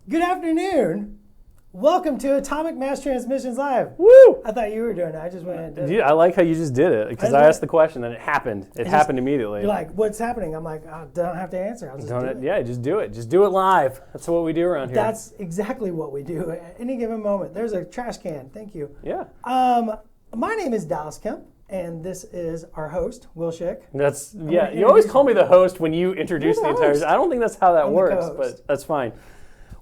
Good afternoon. Welcome to Atomic Mass Transmissions Live. Woo! I thought you were doing it. I just went and did it. I like how you just did it because I asked the question and it happened. It happened immediately. You're like, what's happening? I'm like, I don't have to answer. I'll just do it. Yeah, just do it. Just do it live. That's what we do around here. That's exactly what we do at any given moment. There's a trash can. Thank you. Yeah. My name is Dallas Kemp, and this is our host, Will Shick. You always call me the host when you introduce the entire. I don't think that's how that works, but that's fine.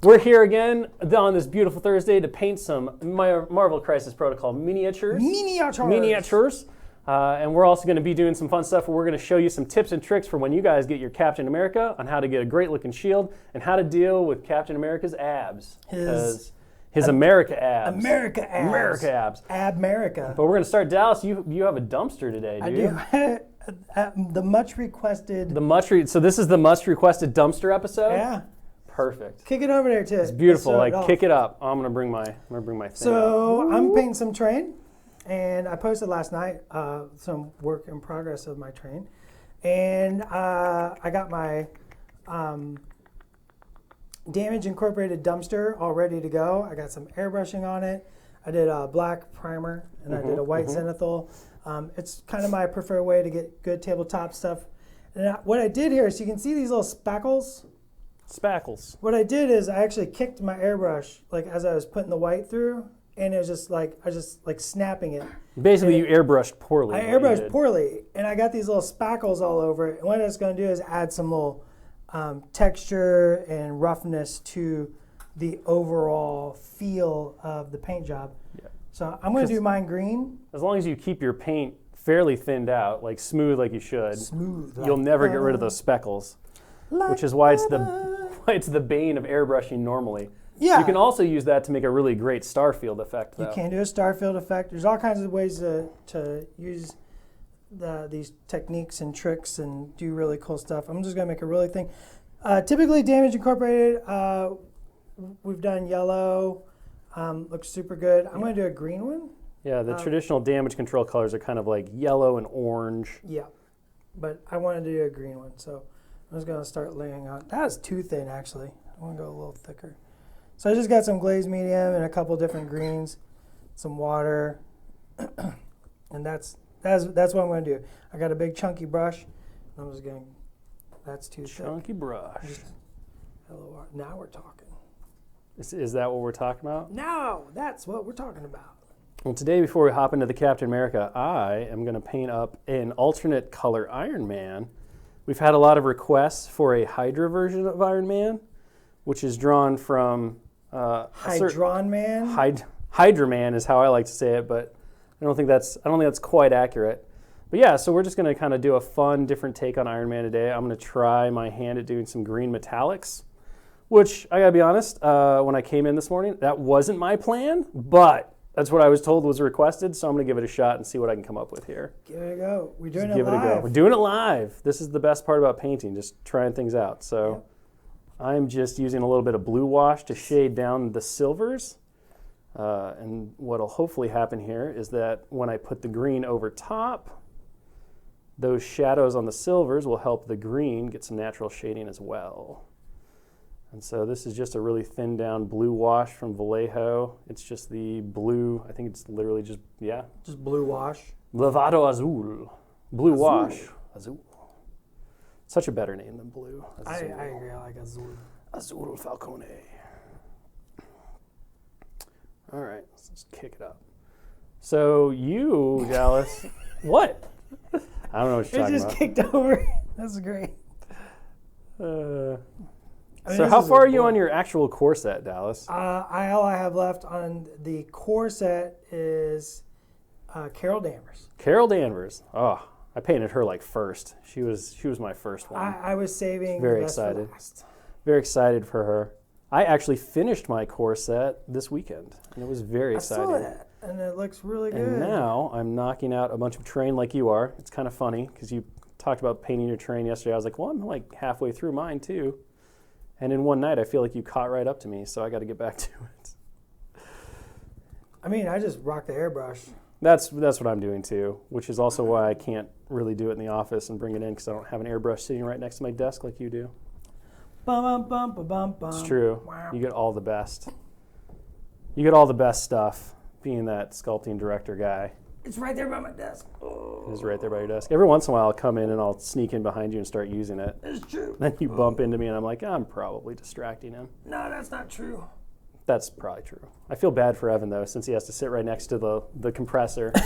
We're here again on this beautiful Thursday to paint some Marvel Crisis Protocol miniatures. And we're also going to be doing some fun stuff where we're going to show you some tips and tricks for when you guys get your Captain America on how to get a great looking shield and how to deal with Captain America's abs. His America abs. America abs. Ab-America. But we're going to start, Dallas, you have a dumpster today, do you? I do. The much requested. So this is the much requested dumpster episode? Yeah. Perfect. Kick it over there too. It's beautiful. Kick it up. I'm gonna bring my thing. So I'm painting some train, and I posted last night some work in progress of my train, and I got my Damage Incorporated dumpster all ready to go. I got some airbrushing on it. I did a black primer and I did a white zenithal. It's kind of my preferred way to get good tabletop stuff. And what I did here is you can see these little spackles. What I did is I actually kicked my airbrush like as I was putting the white through, and it was just like I was just like snapping it. Basically, you airbrushed poorly. I airbrushed poorly, and I got these little spackles all over it. And what I was going to do is add some little texture and roughness to the overall feel of the paint job. Yeah. So I'm going to do mine green. As long as you keep your paint fairly thinned out, like smooth like you should, you'll never get rid of those speckles. Which is why it's the bane of airbrushing normally. Yeah. You can also use that to make a really great Starfield effect, though. You can do a Starfield effect. There's all kinds of ways to use these techniques and tricks and do really cool stuff. I'm just going to make a really thing. Typically, Damage Incorporated, we've done yellow. Looks super good. I'm going to do a green one. Yeah, the traditional damage control colors are kind of like yellow and orange. Yeah, but I wanted to do a green one, so I'm just going to start laying out. That's too thin, actually. I want to go a little thicker. So I just got some glazed medium and a couple different greens, some water, and that's what I'm going to do. I got a big chunky brush. I'm just going. That's too chunky thick. Brush. Hello, now we're talking. Is that what we're talking about? No, that's what we're talking about. Well, today, before we hop into the Captain America, I am going to paint up an alternate color Iron Man. We've had a lot of requests for a Hydra version of Iron Man, which is drawn from Hydra Man is how I like to say it, but I don't think that's quite accurate. But yeah, so we're just going to kind of do a fun, different take on Iron Man today. I'm going to try my hand at doing some green metallics, which I got to be honest, when I came in this morning, that wasn't my plan, but that's what I was told was requested, so I'm going to give it a shot and see what I can come up with here. Give it a go. We're doing it live. We're doing it live. This is the best part about painting, just trying things out. So I'm just using a little bit of blue wash to shade down the silvers. And what'll hopefully happen here is that when I put the green over top, those shadows on the silvers will help the green get some natural shading as well. And so this is just a really thinned down blue wash from Vallejo. It's just the blue, I think it's literally just blue wash. Lavado Azul. Blue wash. Azul. Such a better name than blue. I agree, I like Azul. Azul Falcone. All right, let's just kick it up. So you, Dallas, what? I don't know what you're talking about. It just kicked over. That's great. So how far are you on your actual core set, Dallas? All I have left on the core set is Carol Danvers. Carol Danvers. Oh, I painted her like first. She was my first one. I was saving. Very excited. Very excited for her. I actually finished my core set this weekend, and it was very exciting. I saw that, and it looks really good. And now I'm knocking out a bunch of terrain like you are. It's kind of funny because you talked about painting your terrain yesterday. I was like, well, I'm like halfway through mine too. And in one night, I feel like you caught right up to me, so I got to get back to it. I mean, I just rock the airbrush. That's what I'm doing too, which is also why I can't really do it in the office and bring it in because I don't have an airbrush sitting right next to my desk like you do. Bum, bum, bum, bum, bum. It's true. Wow. You get all the best. You get all the best stuff being that sculpting director guy. It's right there by my desk. Oh. It's right there by your desk. Every once in a while I'll come in and I'll sneak in behind you and start using it. It's true. Then you bump into me and I'm like, I'm probably distracting him. No, that's not true. That's probably true. I feel bad for Evan though, since he has to sit right next to the compressor. Oh,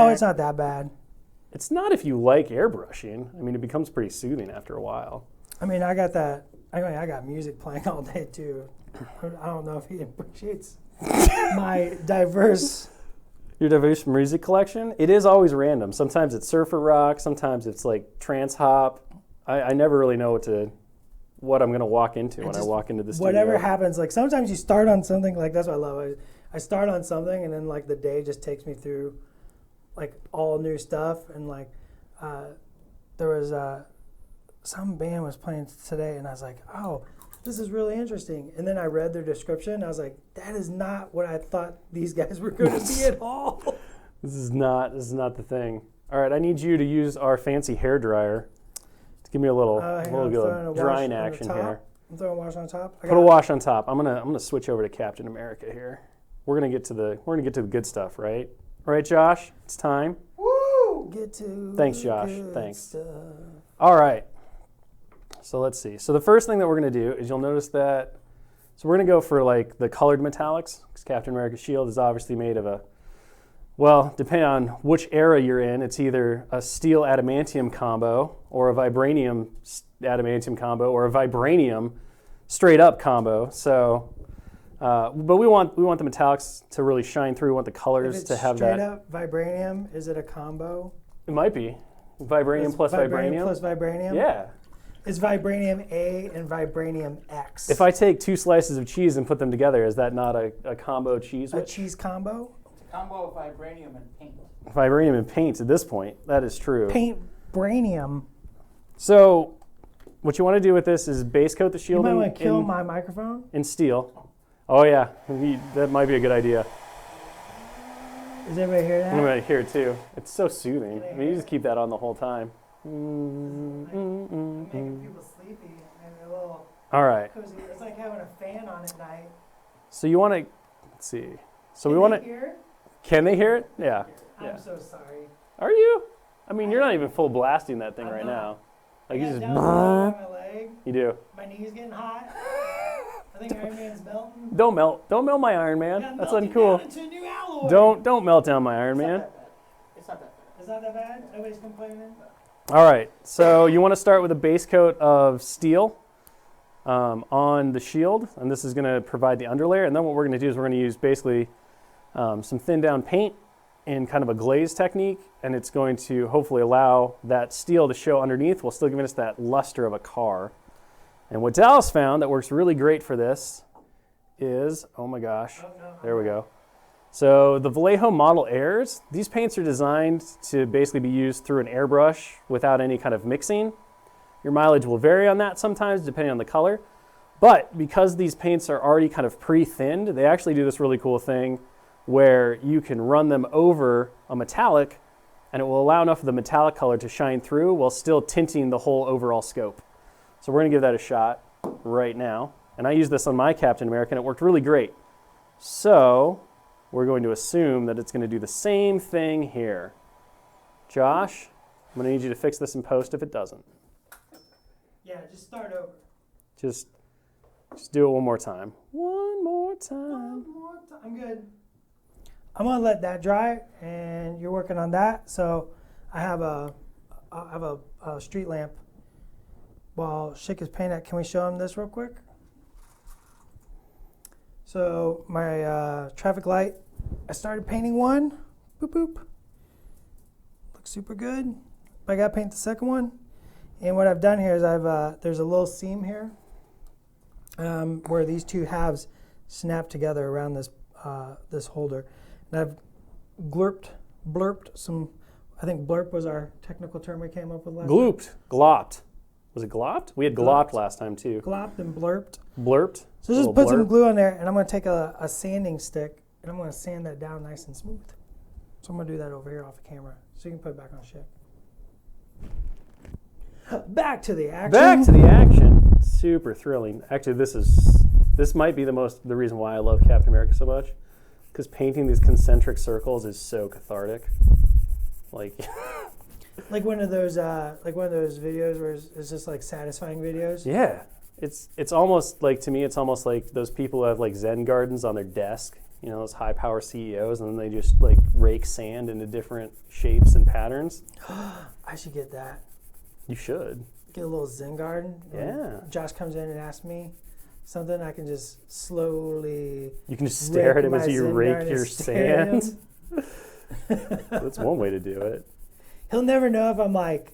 it's not that bad. It's not if you like airbrushing. I mean, it becomes pretty soothing after a while. I mean, I got music playing all day too. I don't know if he appreciates my diverse. Your diverse music collection? It is always random. Sometimes it's surfer rock. Sometimes it's like trance hop. I never really know what I'm going to walk into when I walk into the studio. Whatever happens, like sometimes you start on something, like that's what I love. I start on something and then like the day just takes me through like all new stuff. And like there was some band was playing today and I was like, oh, this is really interesting. And then I read their description and I was like, that is not what I thought these guys were going to be at all. This is not the thing. All right, I need you to use our fancy hair dryer to give me a little drying action here. I'm throwing a wash on top. Put a wash on top. I'm gonna switch over to Captain America here. We're gonna get to the good stuff, right? All right, Josh, it's time. Woo! Get to Thanks, Josh. good Thanks. stuff. All right. So let's see. So the first thing that we're going to do is you'll notice that, so we're going to go for like the colored metallics, because Captain America's shield is obviously made of depending on which era you're in, it's either a steel adamantium combo or a vibranium adamantium combo or a vibranium straight up combo. So, but we want the metallics to really shine through. We want the colors to have that. Straight up vibranium, is it a combo? It might be. Vibranium plus vibranium. Plus vibranium? Yeah. Is vibranium A and vibranium X? If I take 2 slices of cheese and put them together, is that not a combo cheese? A cheese combo? It's a combo of vibranium and paint. Vibranium and paint at this point. That is true. Paint branium. So what you want to do with this is base coat the You shield might want to kill my microphone. in steel. Oh yeah, that might be a good idea. Does everybody hear that? I'm going to hear it too. It's so soothing. I mean, you just keep that on the whole time. Making people sleepy and a little All right. cozy. It's like having a fan on at night. So you want to, let's see. So we Can want they to, hear? can they hear it? Yeah. I'm Yeah. so sorry. Are you? I mean, you're not even full blasting that thing I'm right not. now. Like I you got just, down on my leg. you do. My knee's getting hot. I think Iron Man's melting. Don't melt my Iron Man. Yeah, That's melting uncool. down into a new alloy. Don't melt down my Iron Man. It's not that bad. Is that bad? Nobody's complaining? All right, so you want to start with a base coat of steel on the shield, and this is going to provide the underlayer. And then what we're going to do is we're going to use basically some thin down paint in kind of a glaze technique, and it's going to hopefully allow that steel to show underneath while still giving us that luster of a car. And what Dallas found that works really great for this is, oh my gosh, there we go. So the Vallejo Model Airs, these paints are designed to basically be used through an airbrush without any kind of mixing. Your mileage will vary on that sometimes depending on the color. But because these paints are already kind of pre-thinned, they actually do this really cool thing where you can run them over a metallic and it will allow enough of the metallic color to shine through while still tinting the whole overall scope. So we're going to give that a shot right now. And I used this on my Captain America and it worked really great. So we're going to assume that it's going to do the same thing here. Josh, I'm going to need you to fix this in post if it doesn't. Yeah, just start over. Just do it one more time. One more time. One more time. I'm good. I'm gonna let that dry, and you're working on that. So I have a street lamp. While Shick is painting it, can we show him this real quick? So my traffic light, I started painting one. Boop boop. Looks super good. I got to paint the second one. And what I've done here is there's a little seam here where these two halves snap together around this this holder. And I've blurped some, I think blurp was our technical term we came up with last time. Glopped. Was it glopped? We had glopped last time too. Glopped and blurped. Blurped. So just put some glue on there, and I'm going to take a sanding stick, and I'm going to sand that down nice and smooth. So I'm going to do that over here off the camera, so you can put it back on Shick. Back to the action. Back to the action. Super thrilling. Actually, this might be the reason why I love Captain America so much, because painting these concentric circles is so cathartic. Like like one of those videos where it's just like satisfying videos. Yeah. It's almost like, to me, it's almost like those people who have like Zen gardens on their desk, you know, those high power CEOs, and then they just like rake sand into different shapes and patterns. I should get that. You should. Get a little Zen garden. Yeah. Josh comes in and asks me something, I can just slowly. You can just stare at him as you Zen rake garden your and stare at sand. That's one way to do it. He'll never know if I'm like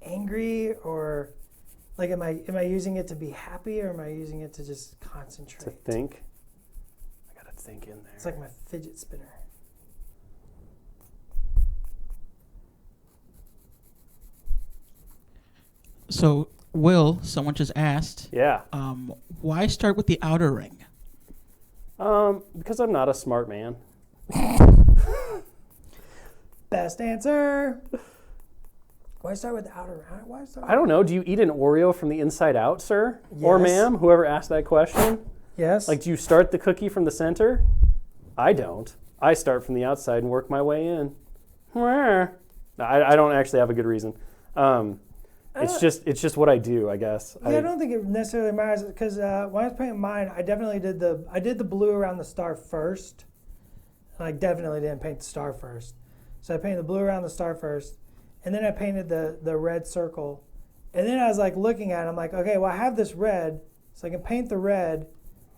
angry or like am I using it to be happy or am I using it to just concentrate? To think. I gotta think in there. It's like my fidget spinner. So, Will, someone just asked, Yeah. why start with the outer ring? Because I'm not a smart man. Best answer. Why start with the outer ring? Why start? I don't know. Do you eat an Oreo from the inside out, sir? Or Yes. ma'am? Whoever asked that question? Yes. Like, do you start the cookie from the center? I don't. I start from the outside and work my way in. I don't actually have a good reason. It's just what I do, I guess. Yeah, I don't think it necessarily matters because when I was painting mine, I definitely did the blue around the star first, and I definitely didn't paint the star first. So I painted the blue around the star first, and then I painted the red circle, and then I was like looking at it, I'm like, okay, well I have this red, so I can paint the red,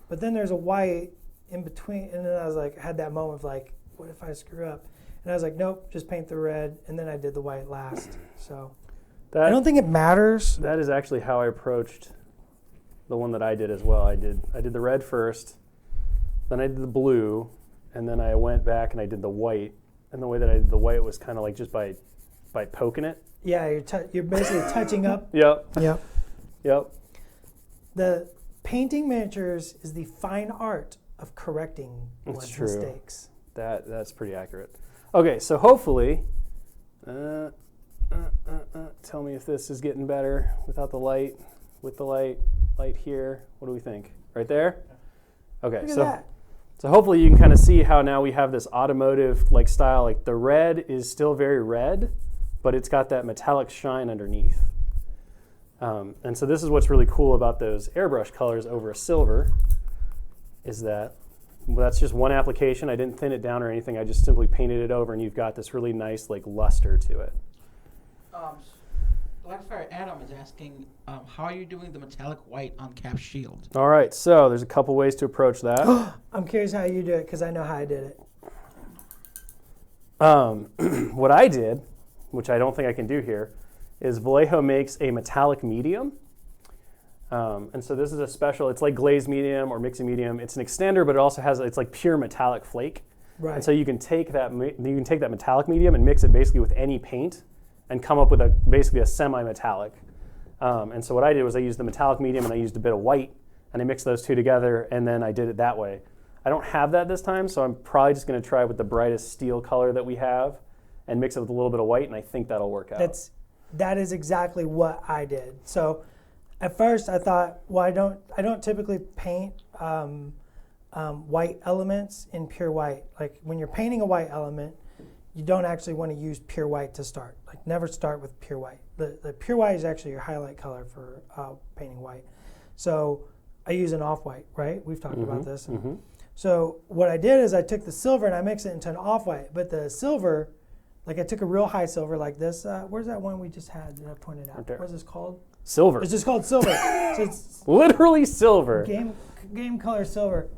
but then there's a white in between, and then I was like, had that moment of like, what if I screw up? And I was like, nope, just paint the red, and then I did the white last. So. I don't think it matters. That is actually how I approached the one that I did as well. I did the red first, then I did the blue, and then I went back and I did the white. And the way that I did the white was kind of like just by poking it. Yeah, you're basically touching up. Yep. Yep. The painting miniatures is the fine art of correcting one's mistakes. That's pretty accurate. Okay, so hopefully, tell me if this is getting better without the light, with the light here. What do we think? Right there? Okay, Look at that. So hopefully you can kind of see how now we have this automotive like style. Like the red is still very red, but it's got that metallic shine underneath. And so this is what's really cool about those airbrush colors over a silver, is that that's just one application. I didn't thin it down or anything. I just simply painted it over, and you've got this really nice like luster to it. Blackfire Adam is asking, how are you doing the metallic white on Cap's shield? All right, so there's a couple ways to approach that. I'm curious how you do it because I know how I did it. What I did, which I don't think I can do here, is Vallejo makes a metallic medium. And so this is a special, it's like glazed medium or mixing medium. It's an extender, but it also has, it's like pure metallic flake. Right. And so you can take that metallic medium and mix it basically with any paint and come up with basically a semi-metallic. And so what I did was I used the metallic medium and I used a bit of white, and I mixed those two together, and then I did it that way. I don't have that this time, so I'm probably just going to try with the brightest steel color that we have and mix it with a little bit of white, and I think that'll work out. That is exactly what I did. So at first I thought, well, I don't typically paint white elements in pure white. Like when you're painting a white element, you don't actually want to use pure white to start. Like never start with pure white. The pure white is actually your highlight color for painting white. So I use an off-white, right? We've talked about this. So what I did is I took the silver and I mixed it into an off-white. But the silver, like I took a real high silver like this. Where's that one we just had that I pointed out? Right there. What's this called? Silver. It's just called silver. So it's Literally silver. game color silver.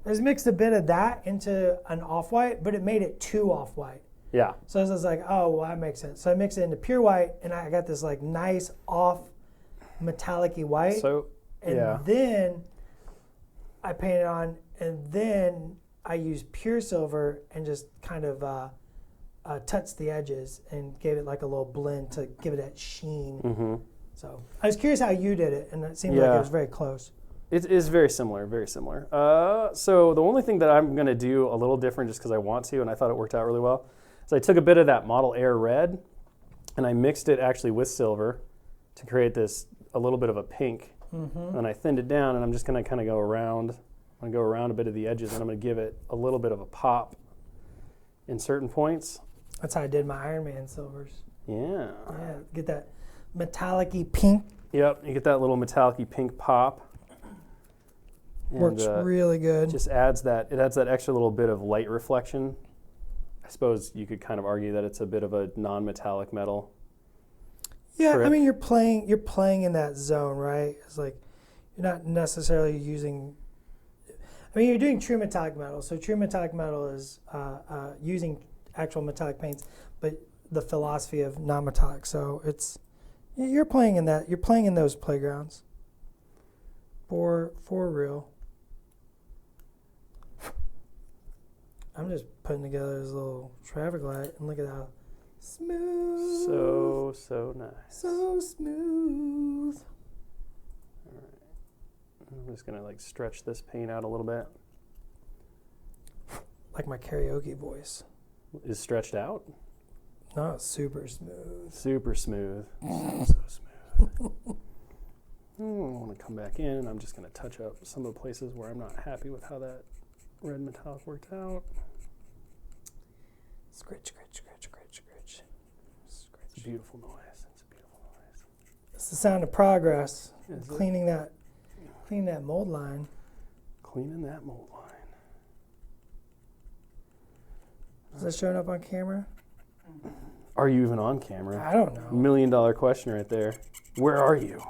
I just mixed a bit of that into an off-white, but it made it too off-white. Yeah. So I was like, oh, well, that makes sense. So I mixed it into pure white, and I got this like nice off metallic-y white. So, and yeah. then I painted on, and then I used pure silver and just kind of touched the edges and gave it like a little blend to give it that sheen. So I was curious how you did it, and it seemed like it was very close. It is very similar, very similar. So the only thing that I'm going to do a little different just because I want to, and I thought it worked out really well, is I took a bit of that Model Air red, and I mixed it actually with silver, to create a little bit of a pink. Mm-hmm. And I thinned it down, and I'm just going to kind of go around. I'm going to go around a bit of the edges, and I'm going to give it a little bit of a pop in certain points. That's how I did my Iron Man silvers. Yeah. Yeah, get that metallic-y pink. Yep, you get that little metallic-y pink pop. Works really good. Just adds that extra little bit of light reflection. I suppose you could kind of argue that it's a bit of a non-metallic metal. Yeah, trick. I mean you're playing in that zone, right? It's like you're not necessarily using. I mean, you're doing true metallic metal. So true metallic metal is using actual metallic paints, but the philosophy of non-metallic. So you're playing in that. You're playing in those playgrounds. For real. I'm just putting together this little traffic light, and look at how smooth. So nice. So smooth. All right. I'm just gonna like stretch this paint out a little bit. Like my karaoke voice. Is stretched out? No, it's super smooth. Super smooth. So smooth. I want to come back in, and I'm just going to touch up some of the places where I'm not happy with how that red metallic worked out. Scratch, scratch, scratch, scratch, scratch. It's a beautiful noise. It's a beautiful noise. It's the sound of progress. Is it? Cleaning that mold line. Cleaning that mold line. Is that showing up on camera? Are you even on camera? I don't know. $1 million question right there. Where are you?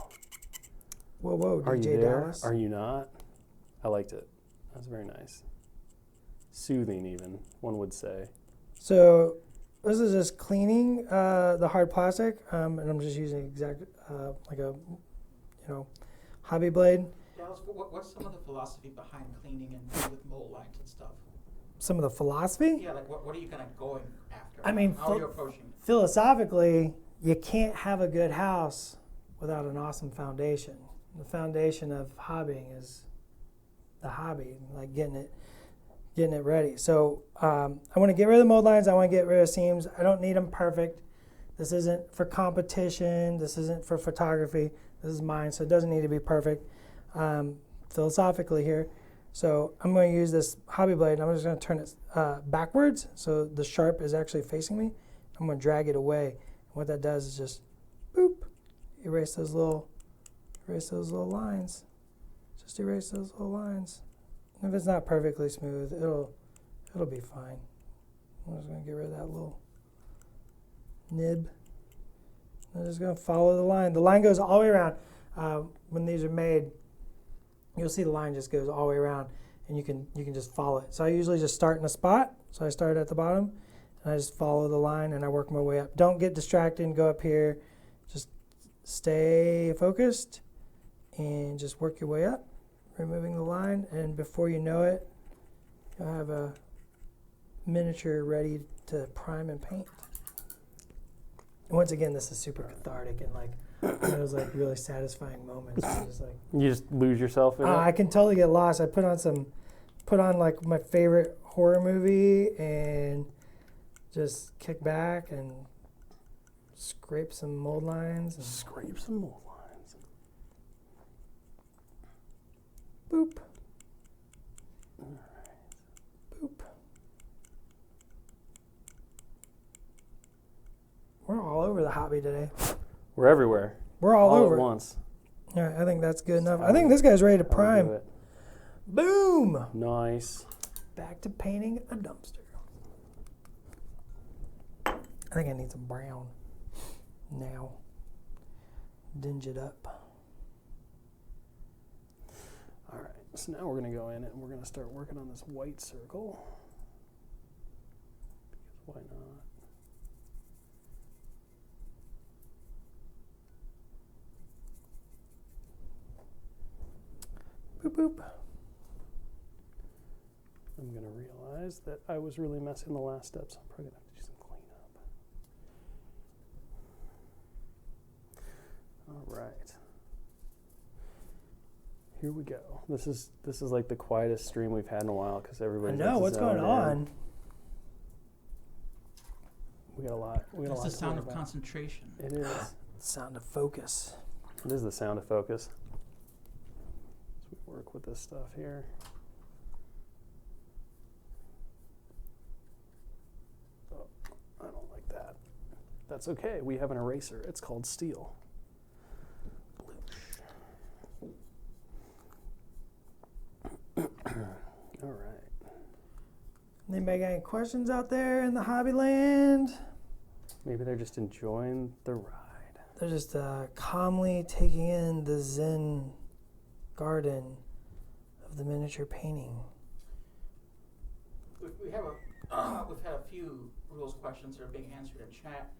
Whoa, Are DJ you there? Dallas. Are you not? I liked it. That was very nice. Soothing, even, one would say. So this is just cleaning the hard plastic, and I'm just using like a, hobby blade. Dallas, what's some of the philosophy behind cleaning and with mold lines and stuff? Some of the philosophy. Yeah, like what are you kind of going after? I mean, how are you approaching it? Philosophically, you can't have a good house without an awesome foundation. The foundation of hobbying is the hobby, like getting it ready. So I want to get rid of the mold lines. I want to get rid of seams. I don't need them perfect. This isn't for competition. This isn't for photography. This is mine, so it doesn't need to be perfect philosophically here. So I'm going to use this hobby blade, and I'm just going to turn it backwards so the sharp is actually facing me. I'm going to drag it away. And what that does is just, boop, erase those little lines. Just erase those little lines. And if it's not perfectly smooth, it'll be fine. I'm just going to get rid of that little nib. I'm just going to follow the line. The line goes all the way around. When these are made, you'll see the line just goes all the way around, and you can just follow it. So I usually just start in a spot. So I start at the bottom, and I just follow the line, and I work my way up. Don't get distracted and go up here. Just stay focused, and just work your way up, removing the line, and before you know it, you'll have a miniature ready to prime and paint. And once again, this is super cathartic and like those like really satisfying moments. Where just like You just lose yourself in it? I can totally get lost. I put on like my favorite horror movie and just kick back and scrape some mold lines. And Scrape some mold lines. boop. Boop. We're all over the hobby today. We're everywhere. We're all over at it. once. All right, I think that's good enough. How I think this guy's ready to How we prime. do it. Boom! Nice. Back to painting a dumpster. I think I need some brown now. Dinge it up. All right, so now we're going to go in and we're going to start working on this white circle. Because why not? Boop, boop. I'm going to realize that I was really messing the last step, so I'm probably going to have to do some cleanup. All right. Here we go. This is like the quietest stream we've had in a while because I everybody's know, like what's going zoned in. on? We got a lot. We got a That's lot the to sound worry of about. concentration. It is. Sound of focus. It is the sound of focus. So we work with this stuff here. Oh, I don't like that. That's okay. We have an eraser. It's called steel. All right. Anybody got any questions out there in the hobby land? Maybe they're just enjoying the ride. They're just calmly taking in the zen garden of the miniature painting. We've had a few rules questions that are being answered in chat.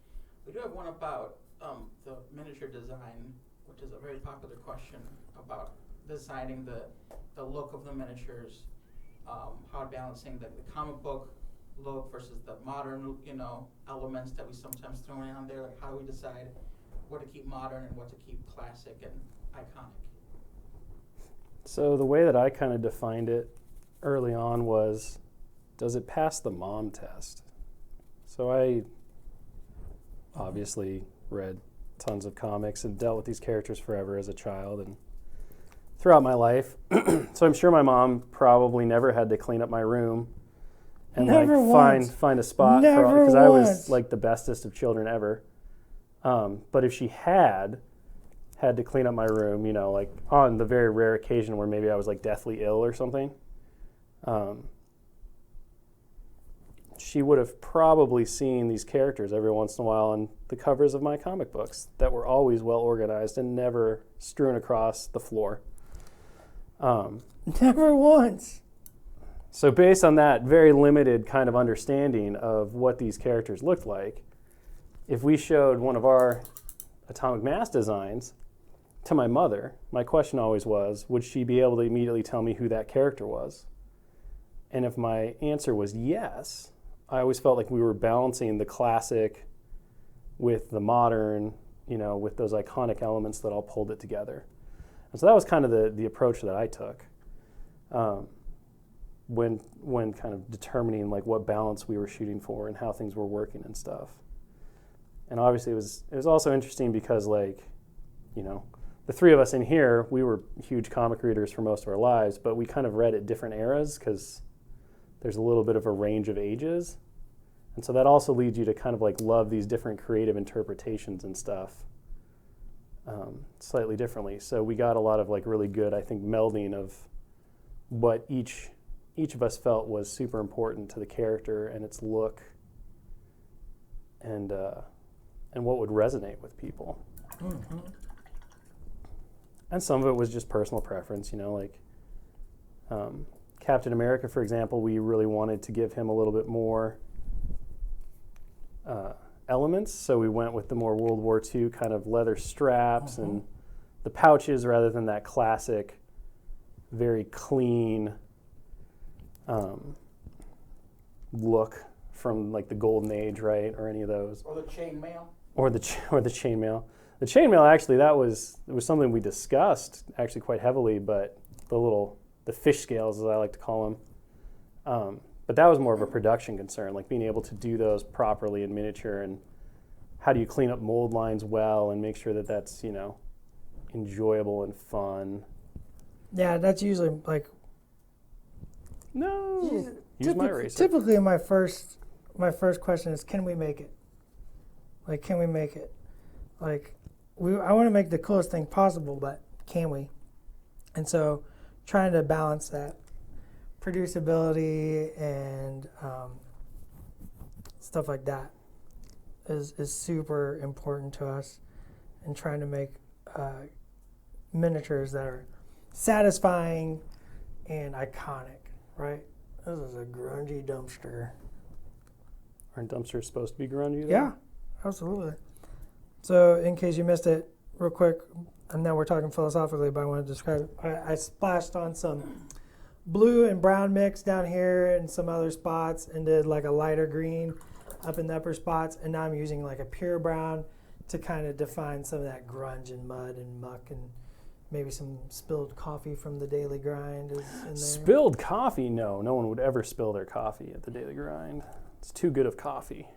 We do have one about the miniature design, which is a very popular question about designing the look of the miniatures, how balancing the comic book look versus the modern, elements that we sometimes throw in on there. Like, how do we decide what to keep modern and what to keep classic and iconic? So the way that I kind of defined it early on was, does it pass the mom test? So I obviously read tons of comics and dealt with these characters forever as a child and throughout my life. So I'm sure my mom probably never had to clean up my room and find a spot because I was like the bestest of children ever. But if she had to clean up my room, like on the very rare occasion where maybe I was like deathly ill or something, she would have probably seen these characters every once in a while on the covers of my comic books that were always well organized and never strewn across the floor. Never once. So based on that very limited kind of understanding of what these characters looked like, if we showed one of our atomic mass designs to my mother, my question always was, would she be able to immediately tell me who that character was? And if my answer was yes, I always felt like we were balancing the classic with the modern, with those iconic elements that all pulled it together. And so that was kind of the approach that I took when kind of determining like what balance we were shooting for and how things were working and stuff. And obviously it was also interesting because the three of us in here, we were huge comic readers for most of our lives, but we kind of read at different eras because there's a little bit of a range of ages. And so that also leads you to kind of like love these different creative interpretations and stuff slightly differently. So we got a lot of like really good, I think, melding of what each of us felt was super important to the character and its look and what would resonate with people. Mm-hmm. And some of it was just personal preference, Captain America, for example, we really wanted to give him a little bit more elements, so we went with the more World War II kind of leather straps and the pouches rather than that classic, very clean look from like the Golden Age, right, or any of those. Or the chainmail. Or the chainmail. The chainmail, actually, it was something we discussed actually quite heavily, but the fish scales, as I like to call them. But that was more of a production concern, like being able to do those properly in miniature, and how do you clean up mold lines well and make sure that that's, enjoyable and fun. Yeah, that's usually like. No, use my eraser. Typically, my first question is, can we make it? Like, can we make it? Like, I want to make the coolest thing possible, but can we? And so, trying to balance that producibility and stuff like that is super important to us, and trying to make miniatures that are satisfying and iconic, right? This is a grungy dumpster. Aren't dumpsters supposed to be grungy, though? Yeah, absolutely. So in case you missed it, real quick, and now we're talking philosophically, but I want to describe it. I splashed on some blue and brown mix down here and some other spots, and did like a lighter green up in the upper spots, and now I'm using like a pure brown to kind of define some of that grunge and mud and muck, and maybe some spilled coffee from the daily grind is in there. Spilled coffee? No one would ever spill their coffee at the daily grind. It's too good of coffee.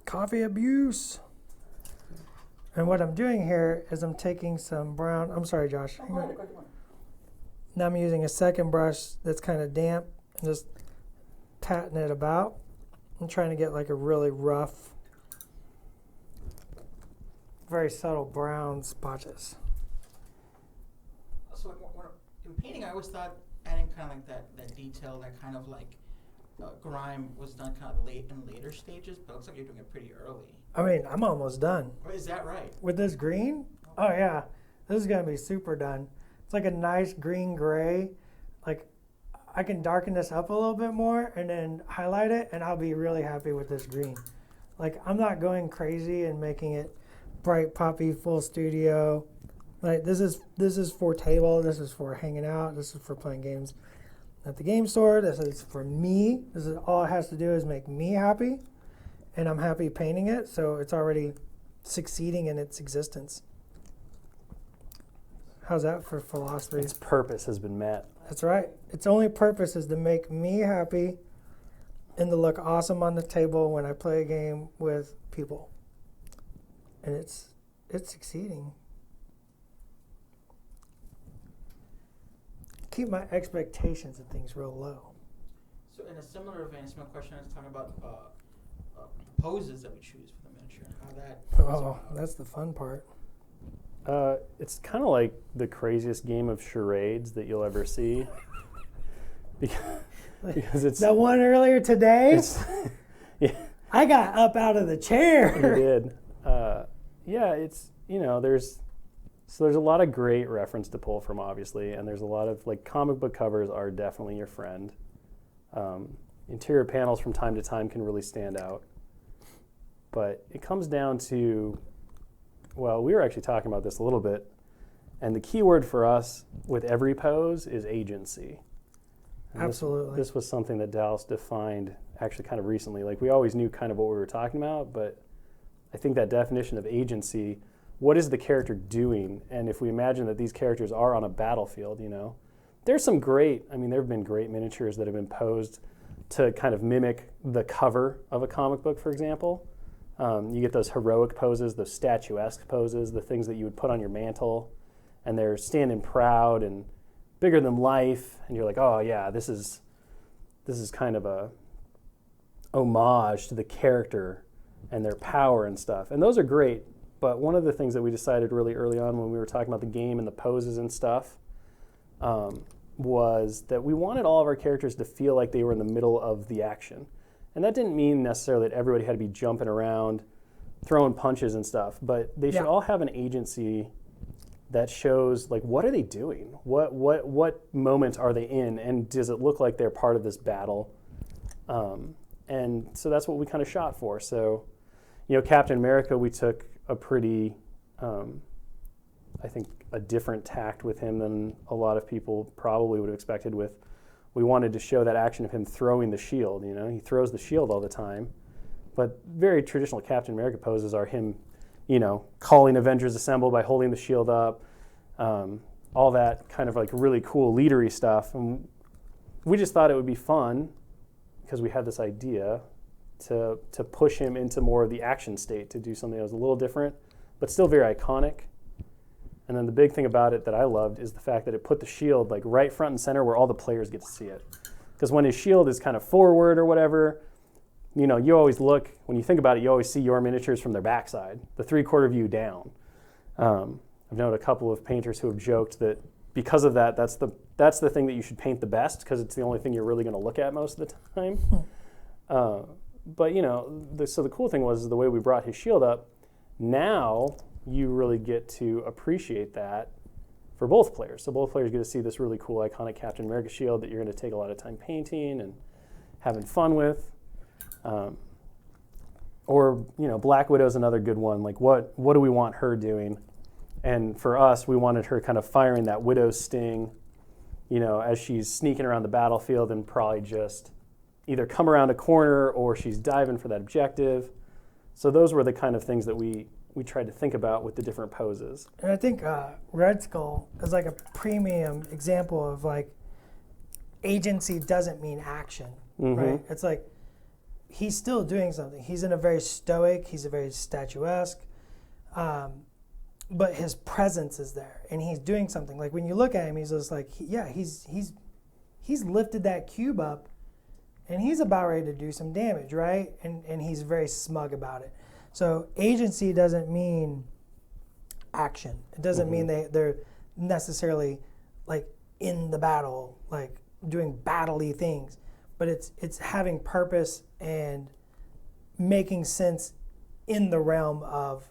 Coffee abuse. And what I'm doing here is I'm taking some brown, I'm sorry, Josh. Oh, go ahead, go ahead. Now I'm using a second brush that's kind of damp and just patting it about. I'm trying to get like a really rough, very subtle brown spotches. So in painting, I always thought adding kind of like that detail, that kind of like grime was done kind of late in later stages, but it looks like you're doing it pretty early. I mean, I'm almost done. Or is that right? With this green? Oh yeah, this is gonna be super done. It's like a nice green gray. Like I can darken this up a little bit more and then highlight it, and I'll be really happy with this green. Like I'm not going crazy and making it bright poppy full studio. Like this is for table, this is for hanging out, this is for playing games at the game store, this is for me. This is all it has to do is make me happy, and I'm happy painting it, so it's already succeeding in its existence. How's that for philosophy? Its purpose has been met. That's right. Its only purpose is to make me happy and to look awesome on the table when I play a game with people. And it's succeeding. Keep my expectations of things real low. So in a similar vein, my question is talking about poses that we choose for the miniature and how that. Oh, that's the fun part. It's kind of like the craziest game of charades that you'll ever see. because it's That one earlier today, it's yeah, I got up out of the you chair. did. Yeah, it's there's a lot of great reference to pull from, obviously, and there's a lot of like comic book covers are definitely your friend. Interior panels from time to time can really stand out, but it comes down to, well, we were actually talking about this a little bit, and the key word for us with every pose is agency. And Absolutely. This was something that Dallas defined actually kind of recently. Like we always knew kind of what we were talking about, but I think that definition of agency, what is the character doing? And if we imagine that these characters are on a battlefield, there's some great, there have been great miniatures that have been posed to kind of mimic the cover of a comic book, for example. You get those heroic poses, those statuesque poses, the things that you would put on your mantle, and they're standing proud and bigger than life, and you're like, oh yeah, this is kind of a homage to the character and their power and stuff. And those are great, but one of the things that we decided really early on when we were talking about the game and the poses and stuff was that we wanted all of our characters to feel like they were in the middle of the action. And that didn't mean necessarily that everybody had to be jumping around, throwing punches and stuff, but they should all have an agency that shows, like, what are they doing? What moment are they in? And does it look like they're part of this battle? And so that's what we kind of shot for. So, Captain America, we took a pretty, I think, a different tact with him than a lot of people probably would have expected with. We wanted to show that action of him throwing the shield. He throws the shield all the time, but very traditional Captain America poses are him, calling Avengers Assemble by holding the shield up, all that kind of like really cool leadery stuff. And we just thought it would be fun because we had this idea to push him into more of the action state, to do something that was a little different, but still very iconic. And then the big thing about it that I loved is the fact that it put the shield like right front and center where all the players get to see it. Because when his shield is kind of forward or whatever, you always look, when you think about it, you always see your miniatures from their backside, the 3/4 view down. I've known a couple of painters who have joked that because of that, that's the thing that you should paint the best, because it's the only thing you're really going to look at most of the time. But so the cool thing was the way we brought his shield up. Now you really get to appreciate that for both players. So both players get to see this really cool, iconic Captain America shield that you're going to take a lot of time painting and having fun with. Or Black Widow's another good one. Like what do we want her doing? And for us, we wanted her kind of firing that widow's sting, as she's sneaking around the battlefield and probably just either come around a corner or she's diving for that objective. So those were the kind of things that we tried to think about with the different poses. And I think Red Skull is like a premium example of like agency doesn't mean action, right? It's like he's still doing something. He's in a very stoic, he's a very statuesque, but his presence is there, and he's doing something. Like when you look at him, he's just like, he's lifted that cube up, and he's about ready to do some damage, right? And he's very smug about it. So agency doesn't mean action. It doesn't mean they're necessarily like in the battle, like doing battle-y things, but it's having purpose and making sense in the realm of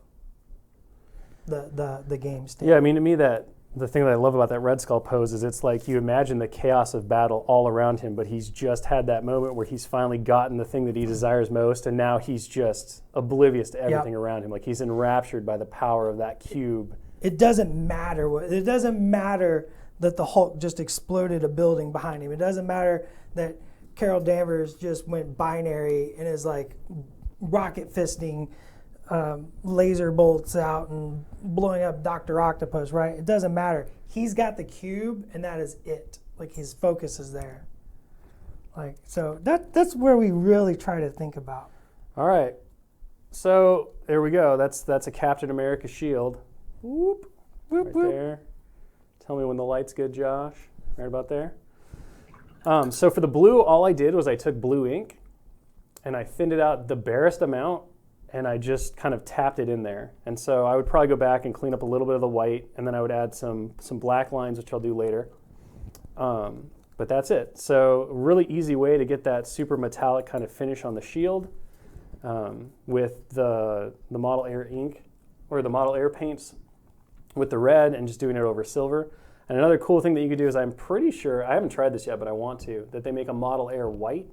the game state. Yeah, I mean, to me, that the thing that I love about that Red Skull pose is it's like you imagine the chaos of battle all around him, but he's just had that moment where he's finally gotten the thing that he desires most, and now he's just oblivious to everything around him. Like he's enraptured by the power of that cube. It doesn't matter that the Hulk just exploded a building behind him. It doesn't matter that Carol Danvers just went binary and is like rocket fisting laser bolts out and blowing up Dr. Octopus, right? It doesn't matter. He's got the cube, and that is it. Like his focus is there. Like, so that's where we really try to think about. All right, so there we go. That's a Captain America shield. Whoop, whoop, right whoop. There. Tell me when the light's good, Josh. Right about there. So for the blue, all I did was I took blue ink and I thinned it out the barest amount, and I just kind of tapped it in there. And so I would probably go back and clean up a little bit of the white, and then I would add some black lines, which I'll do later. But that's it. So a really easy way to get that super metallic kind of finish on the shield with the Model Air ink or the Model Air paints with the red and just doing it over silver. And another cool thing that you could do is I'm pretty sure, I haven't tried this yet, but I want to, that they make a Model Air white.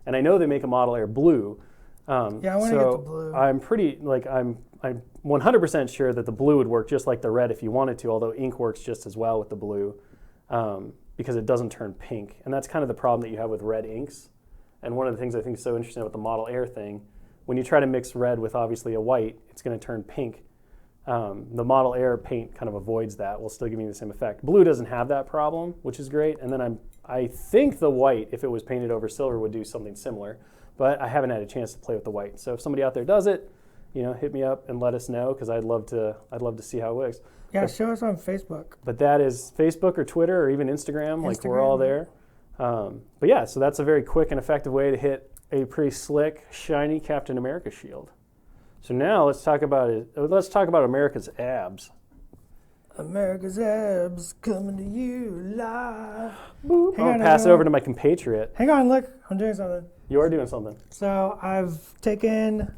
And I know they make a Model Air blue. Yeah, I want to get the blue. I'm 100% sure that the blue would work just like the red if you wanted to, although ink works just as well with the blue because it doesn't turn pink. And that's kind of the problem that you have with red inks. And one of the things I think is so interesting about the Model Air thing, when you try to mix red with obviously a white, it's going to turn pink. The Model Air paint kind of avoids that while still giving you the same effect. Blue doesn't have that problem, which is great. And then I think the white, if it was painted over silver, would do something similar. But I haven't had a chance to play with the white. So if somebody out there does it, hit me up and let us know because I'd love to see how it works. Yeah, show us on Facebook. But that is Facebook or Twitter or even Instagram. Like we're all there. But yeah, so that's a very quick and effective way to hit a pretty slick, shiny Captain America shield. So now let's talk about America's abs. America's abs coming to you live. I'll pass it over to my compatriot. Hang on, look, I'm doing something. You are doing something. So I've taken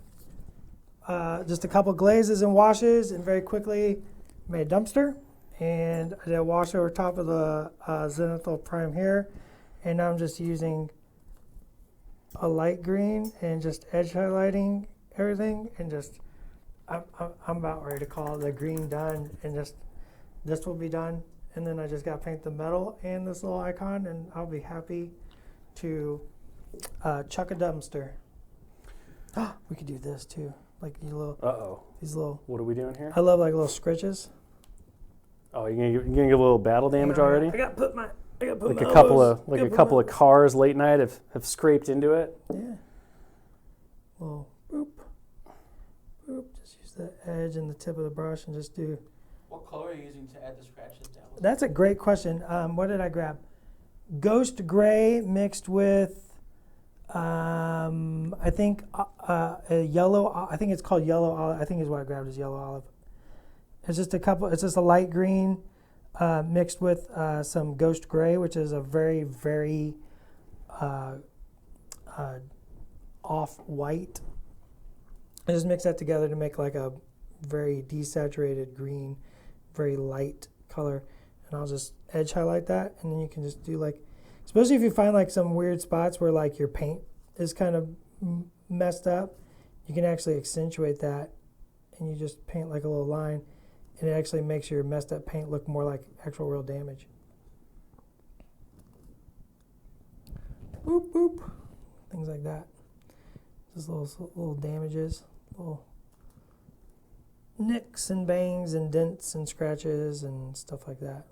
just a couple glazes and washes and very quickly made a dumpster. And I did a wash over top of the zenithal prime here. And now I'm just using a light green and just edge highlighting everything. And just, I'm about ready to call the green done. And just, this will be done. And then I just got to paint the metal and this little icon. And I'll be happy to chuck a dumpster. We could do this too, like these little. These little. What are we doing here? I love like little scritches. Oh, you're gonna get a little battle damage already. I got to put my. Like a couple of cars late night have scraped into it. Yeah. Little boop, boop. Just use the edge and the tip of the brush and just do. What color are you using to add the scratches down? That's a great question. What did I grab? Ghost gray mixed with, I think a yellow. I think it's called yellow olive. I think is what I grabbed is yellow olive. It's just a light green mixed with some ghost gray, which is a very, very off-white. I just mix that together to make like a very desaturated green, very light color. And I'll just edge highlight that, and then you can just do like, especially if you find like some weird spots where like your paint is kind of messed up, you can actually accentuate that, and you just paint like a little line, and it actually makes your messed up paint look more like actual real damage. Boop, boop. Things like that. Just little damages, little nicks and bangs and dents and scratches and stuff like that.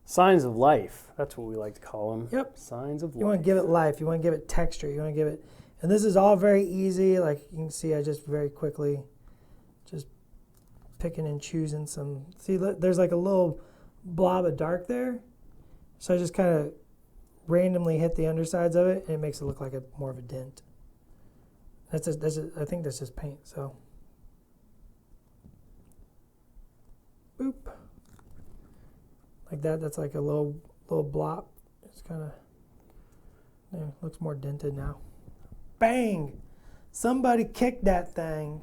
Signs of life. That's what we like to call them. Yep. Signs of life. You want to give it life. You want to give it texture. You want to give it, and this is all very easy. Like you can see, I just very quickly, just picking and choosing some. See, there's like a little blob of dark there, so I just kind of randomly hit the undersides of it, and it makes it look like more of a dent. I think that's just paint. So, boop. Like that, that's like a little blop. It's kind of, looks more dented now. Bang! Somebody kicked that thing.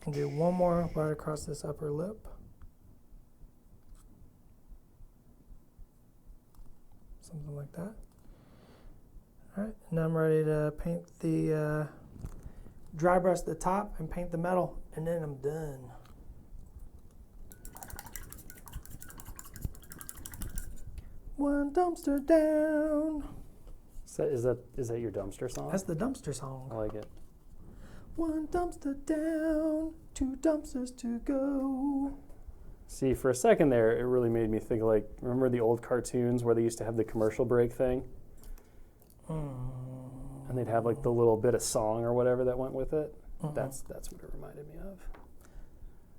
And do one more right across this upper lip. Something like that. All right, now I'm ready to paint the dry brush the top and paint the metal, and then I'm done. One dumpster down. Is that your dumpster song? That's the dumpster song. I like it. One dumpster down, 2 dumpsters to go. See, for a second there, it really made me think like, remember the old cartoons where they used to have the commercial break thing? And they'd have like the little bit of song or whatever that went with it. That's what it reminded me of.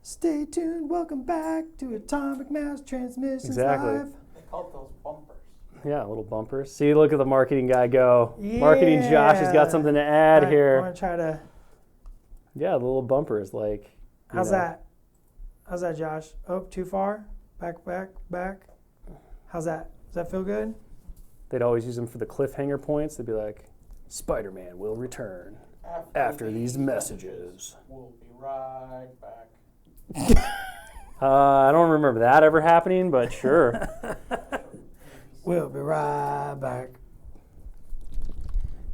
Stay tuned, welcome back to Atomic Mass Transmissions Exactly. Live. They call those bumpers. Yeah, little bumpers. See, look at the marketing guy go. Yeah. Marketing Josh has got something to add here. I want to try to... Yeah, the little bumpers, like... How's that? How's that, Josh? Oh, too far? Back. How's that? Does that feel good? They'd always use them for the cliffhanger points. They'd be like, Spider-Man will return after these messages. We'll be right back. I don't remember that ever happening, but sure. We'll be right back.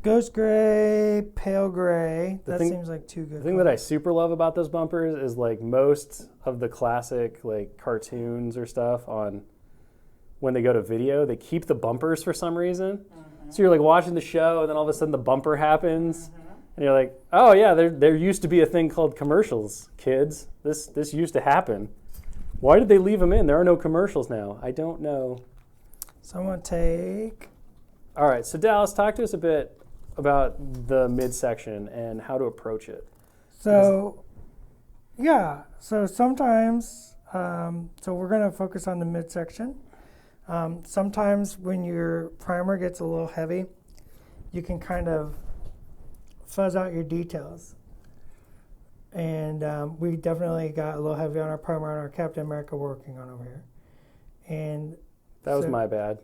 Ghost gray, pale gray. That seems like too good. The thing that I super love about those bumpers is like most of the classic like cartoons or stuff on when they go to video, they keep the bumpers for some reason. So you're like watching the show and then all of a sudden the bumper happens and you're like, oh yeah, there used to be a thing called commercials, kids. This used to happen. Why did they leave them in? There are no commercials now. I don't know. So I'm going to take... All right, so Dallas, talk to us a bit about the midsection and how to approach it. So, yeah, so sometimes, so we're going to focus on the midsection. Sometimes when your primer gets a little heavy, you can kind of fuzz out your details. And we definitely got a little heavy on our primer on our Captain America we're working on over here. And that was my bad.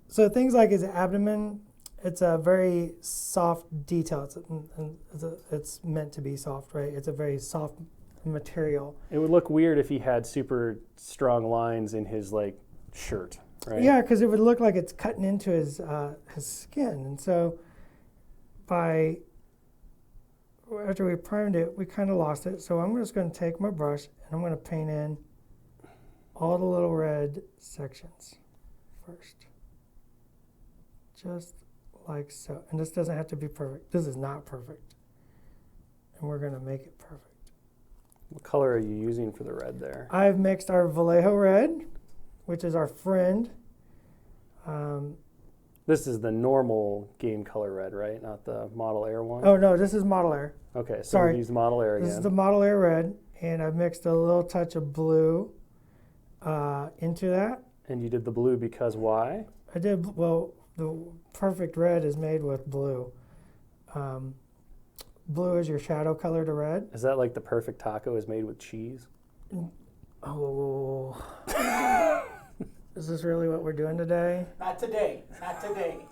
So things like his abdomen, it's a very soft detail. It's meant to be soft, right? It's a very soft material. It would look weird if he had super strong lines in his like shirt, right? Yeah, because it would look like it's cutting into his skin. And so after we primed it, we kind of lost it. So I'm just going to take my brush and I'm going to paint in all the little red sections first. Just like so. And this doesn't have to be perfect. This is not perfect. And we're going to make it perfect. What color are you using for the red there? I've mixed our Vallejo red, which is our friend. This is the normal game color red, right? Not the Model Air one? Oh, no, this is Model Air. Okay, so Sorry. we use Model Air again. This is the Model Air red, and I've mixed a little touch of blue into that. And you did the blue because why? I did, well, the perfect red is made with blue. Blue is your shadow color to red. Is that like the perfect taco is made with cheese? Oh. Is this really what we're doing today? Not today. Not today.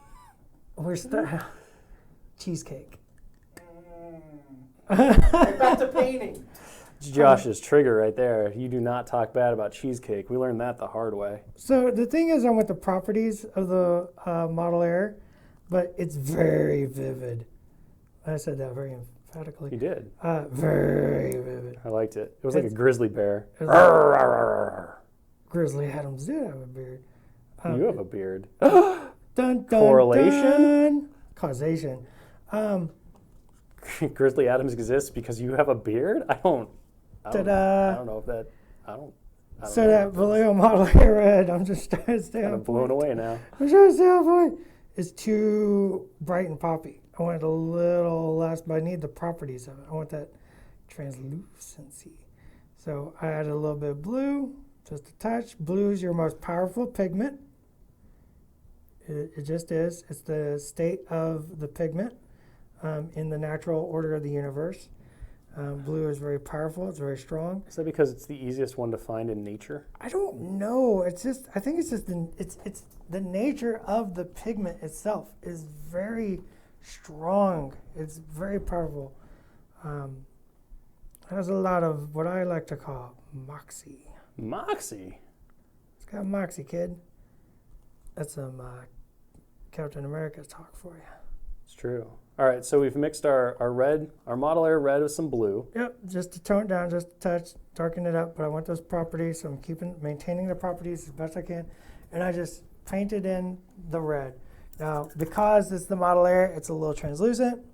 We're cheesecake. Right back to painting. It's Josh's trigger right there. You do not talk bad about cheesecake. We learned that the hard way. So the thing is, I'm with the properties of the Model Air, but it's very vivid. I said that very emphatically. You did. Very vivid. I liked it. It was like a grizzly bear. Grizzly Adams did have a beard. You have a beard. Dun, dun, Correlation? dun. Causation. Grizzly Adams exists because you have a beard? I don't Ta-da! know if that. I don't So know that if Vallejo model here red, I'm just trying to stay kind on of blown point. away now. I'm trying to stay on point. It's too bright and poppy. I want it a little less, but I need the properties of it. I want that translucency. So I added a little bit of blue, just a touch. Blue is your most powerful pigment. It just is. It's the state of the pigment in the natural order of the universe. Blue is very powerful. It's very strong. Is that because it's the easiest one to find in nature? I don't know. It's just. I think it's just. It's the nature of the pigment itself is very strong. It's very powerful. Has a lot of what I like to call moxie. Moxie? It's got moxie, kid. That's some Captain America talk for you. It's true. All right, so we've mixed our red, our model air red with some blue. Yep, just to tone it down, just a touch, darken it up. But I want those properties, so I'm maintaining the properties as best I can. And I just painted in the red. Now, because it's the model air, it's a little translucent.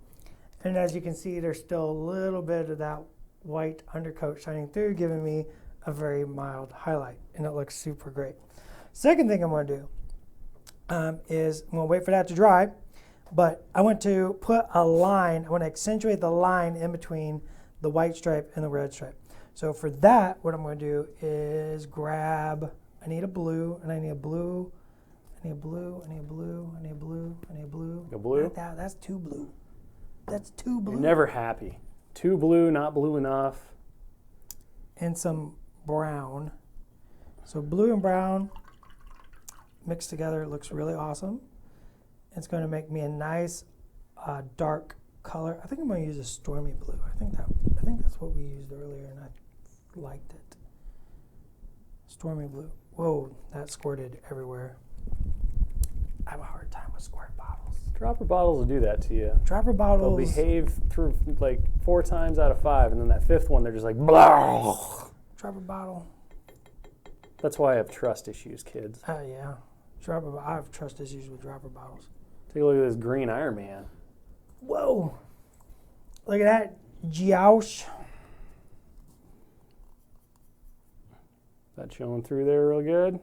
And as you can see, there's still a little bit of that white undercoat shining through, giving me a very mild highlight. And it looks super great. Second thing I'm going to do is I'm going to wait for that to dry. But I want to put a line, I want to accentuate the line in between the white stripe and the red stripe. So for that, what I'm going to do is grab, I need a blue, and I need a blue, I need a blue, I need a blue, I need a blue, I need a blue. A blue? That's too blue. That's too blue. You're never happy. Too blue, not blue enough. And some brown. So blue and brown mixed together looks really awesome. It's going to make me a nice dark color. I think I'm going to use a stormy blue. I think that's what we used earlier, and I liked it. Stormy blue. Whoa, that squirted everywhere. I have a hard time with squirt bottles. Dropper bottles will do that to you. Dropper bottles. They'll behave through like 4 times out of 5, and then that 5th one, they're just like, blah. Dropper bottle. That's why I have trust issues, kids. Yeah. I have trust issues with dropper bottles. Take a look at this green Iron Man. Whoa. Look at that. Joush. That showing through there real good?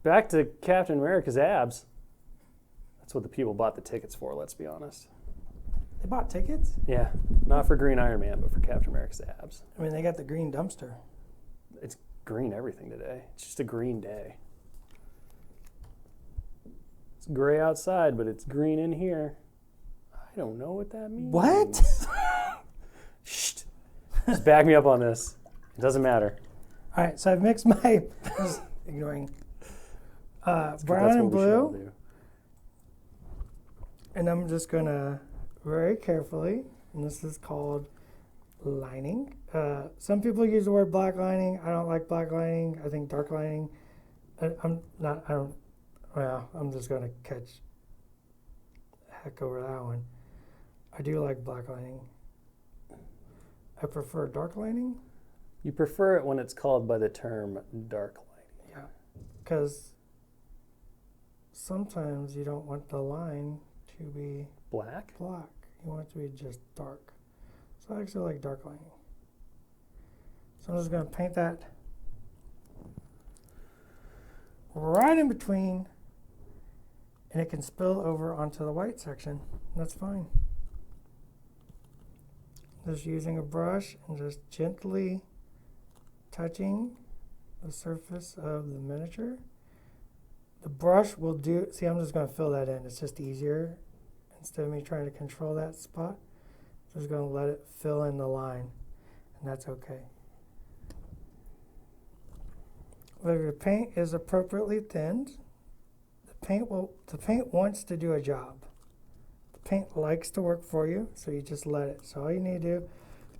Back to Captain America's abs. That's what the people bought the tickets for, let's be honest. They bought tickets? Yeah, not for Green Iron Man, but for Captain America's abs. I mean, they got the green dumpster. It's green everything today. It's just a green day. It's gray outside, but it's green in here. I don't know what that means. What? Shh. Just back me up on this. It doesn't matter. All right, so I've mixed my, just ignoring, brown and blue. And I'm just going to very carefully, and this is called lining. Some people use the word black lining. I don't like black lining. I think dark lining. I'm just going to catch heck over that one. I do like black lining. I prefer dark lining. You prefer it when it's called by the term dark lining. Yeah, because sometimes you don't want the line to be Black? black. You want it to be just dark. So I actually like dark lining. So I'm just going to paint that right in between, and it can spill over onto the white section. That's fine. Just using a brush and just gently touching the surface of the miniature. The brush will do, see, I'm just going to fill that in. It's just easier. Instead of me trying to control that spot, I'm just going to let it fill in the line, and that's okay. If your paint is appropriately thinned, the paint wants to do a job. The paint likes to work for you, so you just let it. So all you need to do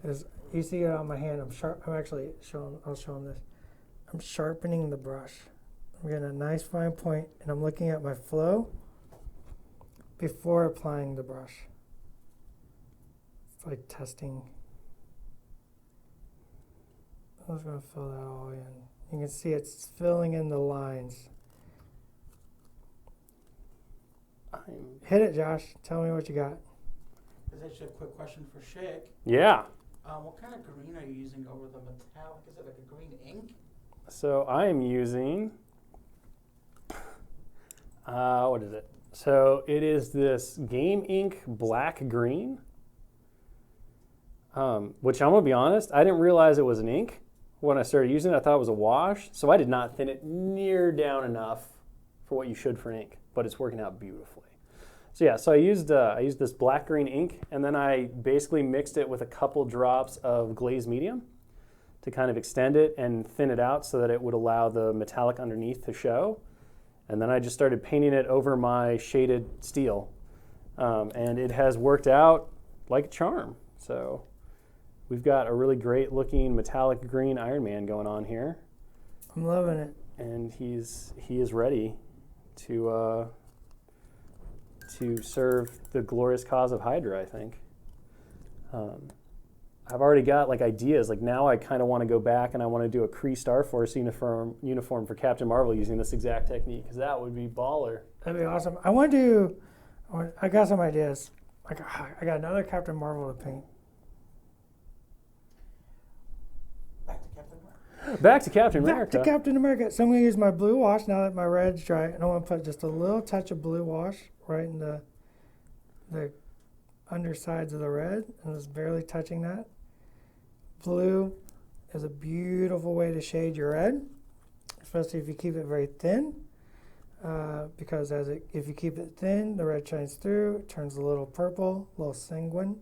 is, you see it on my hand, I'll show them this. I'm sharpening the brush. I'm getting a nice fine point, and I'm looking at my flow before applying the brush. It's like testing. I'm just going to fill that all in. You can see it's filling in the lines. Hit it, Josh. Tell me what you got. There's actually a quick question for Shick. Yeah. What kind of green are you using over the metallic? Is it like a green ink? So I am using, what is it? So it is this Game Ink black green, which I'm gonna be honest, I didn't realize it was an ink when I started using it. I thought it was a wash, so I did not thin it near down enough for what you should for an ink, but it's working out beautifully. So yeah, so I used this black green ink, and then I basically mixed it with a couple drops of glazed medium to kind of extend it and thin it out so that it would allow the metallic underneath to show. And then I just started painting it over my shaded steel. And it has worked out like a charm. So we've got a really great looking metallic green Iron Man going on here. I'm loving it. And he is ready to serve the glorious cause of Hydra, I think. I've already got like ideas. Like now I kind of want to go back and I want to do a Kree Star Force uniform for Captain Marvel using this exact technique, because that would be baller. That'd be awesome. I got some ideas. I got another Captain Marvel to paint. Back to Captain America. Back to Captain America. Back to Captain America. So I'm going to use my blue wash now that my red's dry. And I want to put just a little touch of blue wash right in the undersides of the red. And just barely touching that. Blue is a beautiful way to shade your red, especially if you keep it very thin. Because if you keep it thin, the red shines through, it turns a little purple, a little sanguine.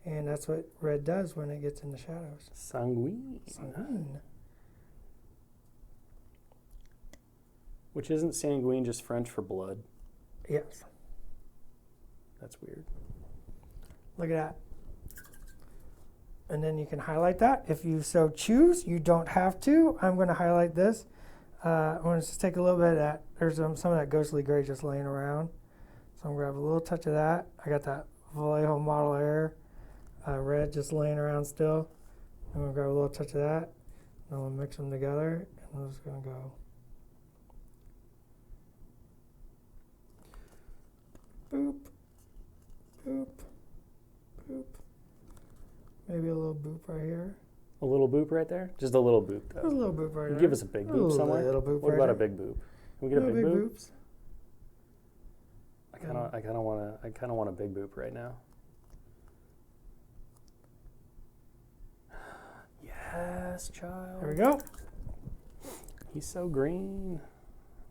And that's what red does when it gets in the shadows. Sanguine. Sanguine. Which isn't sanguine just French for blood? Yes. That's weird. Look at that. And then you can highlight that if you so choose. You don't have to. I'm going to highlight this. I'm going to just take a little bit of that. There's some of that ghostly gray just laying around. So I'm going to grab a little touch of that. I got that Vallejo Model Air red just laying around still. I'm going to grab a little touch of that. And I'm going to mix them together. And I'm just going to go boop, boop, boop. Maybe a little boop right here. A little boop right there? Just a little boop, though. There's a little boop right there. Give us a big boop somewhere. Little boop What right about a there. big boop? Can we get a No big boop? boops. I kind of want a big boop right now. Yes, child. There we go. He's so green.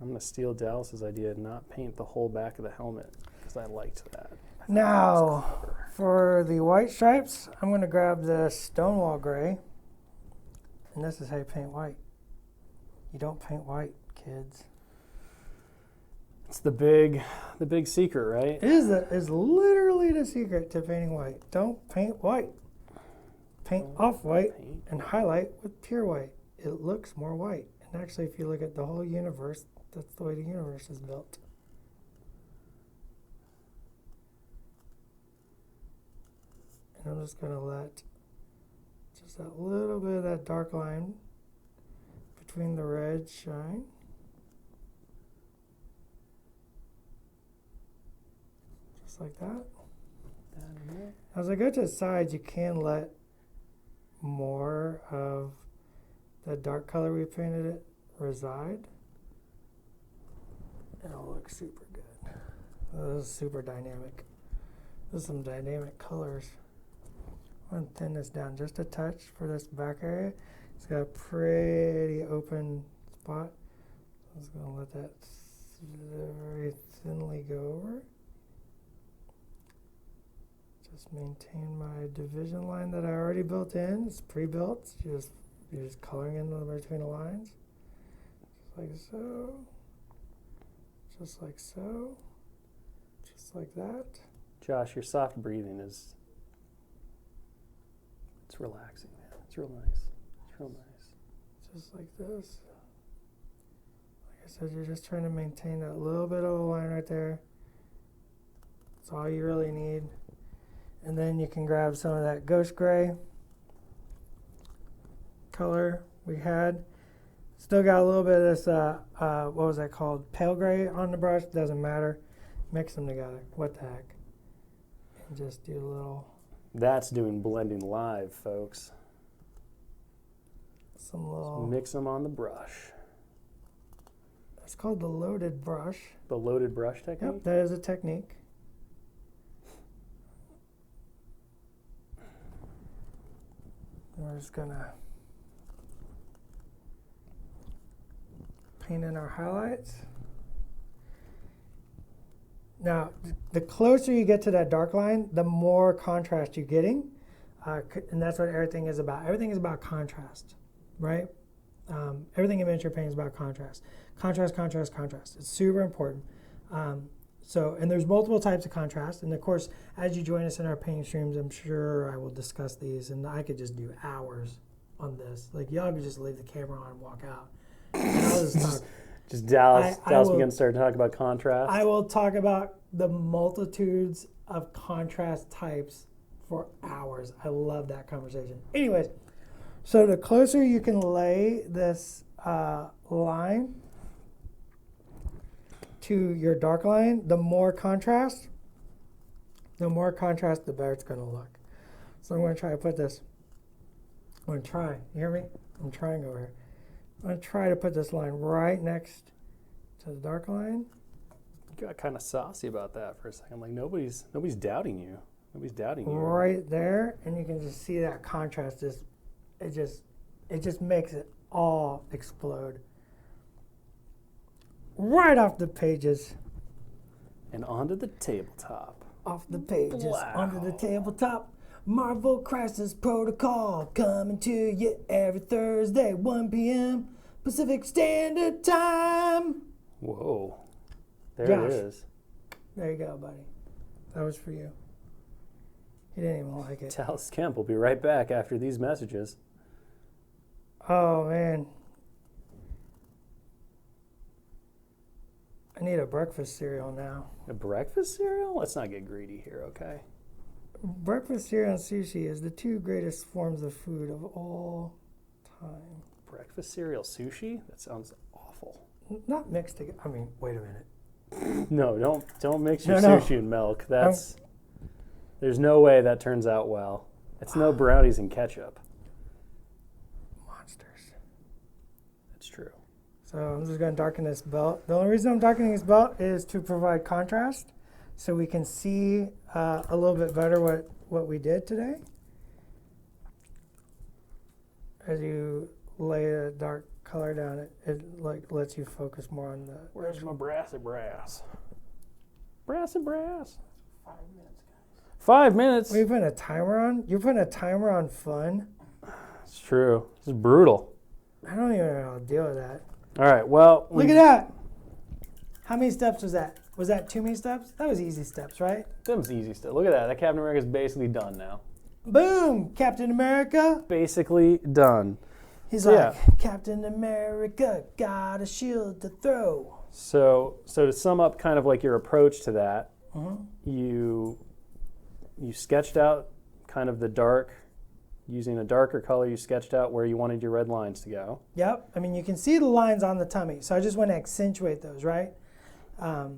I'm gonna steal Dallas's idea and not paint the whole back of the helmet because I liked that. Now, for the white stripes, I'm going to grab the Stonewall Gray. And this is how you paint white. You don't paint white, kids. It's the big secret, right? It is literally the secret to painting white. Don't paint white. Paint off-white and highlight with pure white. It looks more white. And actually, if you look at the whole universe, that's the way the universe is built. And I'm just going to let just that little bit of that dark line between the red shine. Just like that. As I go to the sides, you can let more of the dark color we painted it reside. It'll look super good. This is super dynamic. This is some dynamic colors. I'm going to thin this down just a touch for this back area. It's got a pretty open spot. I'm just going to let that very thinly go over. Just maintain my division line that I already built in. It's pre-built. You're just coloring in between the lines. Just like so. Just like so. Just like that. Josh, your soft breathing it's relaxing, man. It's real nice. It's real nice. Just like this. Like I said, you're just trying to maintain that little bit of a line right there. That's all you really need. And then you can grab some of that ghost gray color we had. Still got a little bit of this, what was that called? Pale gray on the brush. Doesn't matter. mix them together. What the heck? And just do a little, That's doing blending live, folks. some So little, mix them on the brush. it's called the loaded brush. The loaded brush technique? Yep, that is a technique. We're just gonna paint in our highlights. Now, the closer you get to that dark line, the more contrast you're getting, and that's what everything is about. Everything is about contrast, right? Everything in miniature painting is about contrast. Contrast, contrast, contrast. It's super important. And there's multiple types of contrast. And of course, as you join us in our painting streams, I'm sure I will discuss these. And I could just do hours on this. Like, y'all could just leave the camera on and walk out. And I'll just talk. Just Dallas will- begins to start to talk about contrast. I will talk about the multitudes of contrast types for hours. I love that conversation. Anyways, so the closer you can lay this line to your dark line, the more contrast, the better it's going to look. So I'm going to try to put this. I'm going to try. You hear me? I'm trying over here. I'm going to try to put this line right next to the dark line. You got kind of saucy about that for a second. Like nobody's doubting you. Nobody's doubting you. Right there, and you can just see that contrast. It just makes it all explode. Right off the pages. And onto the tabletop. Off the pages, Wow. onto the tabletop. Marvel Crisis Protocol coming to you every Thursday, 1 p.m. Pacific Standard Time. Whoa. There Josh. it is. There you go, buddy. That was for you. He didn't even like it. Dallas Kemp will be right back after these messages. Oh, man. I need a breakfast cereal now. A breakfast cereal? Let's not get greedy here, okay? Breakfast cereal and sushi is the two greatest forms of food of all time. Breakfast cereal sushi? That sounds awful. Not mixed together. I mean, wait a minute. No, don't mix your No. sushi and milk. There's no way that turns out well. It's no brownies and ketchup. Monsters. That's true. So I'm just going to darken this belt. The only reason I'm darkening this belt is to provide contrast so we can see a little bit better what we did today. As you lay a dark color down, it like lets you focus more on the... Where's my brassy brass? Brassy brass. 5 minutes, guys. 5 minutes. What are you putting a timer on? You're putting a timer on fun? It's true. This is brutal. I don't even know how to deal with that. All right, well. Look at that. How many steps was that? Was that too many steps? That was easy steps, right? Them's easy stuff. Look at that. That Captain America's basically done now. Boom, Captain America. Basically done. He's So, like, Captain America, got a shield to throw. So to sum up kind of like your approach to that, Mm-hmm. you sketched out kind of the dark, using a darker color, you sketched out where you wanted your red lines to go. Yep. I mean, you can see the lines on the tummy, so I just want to accentuate those, right? I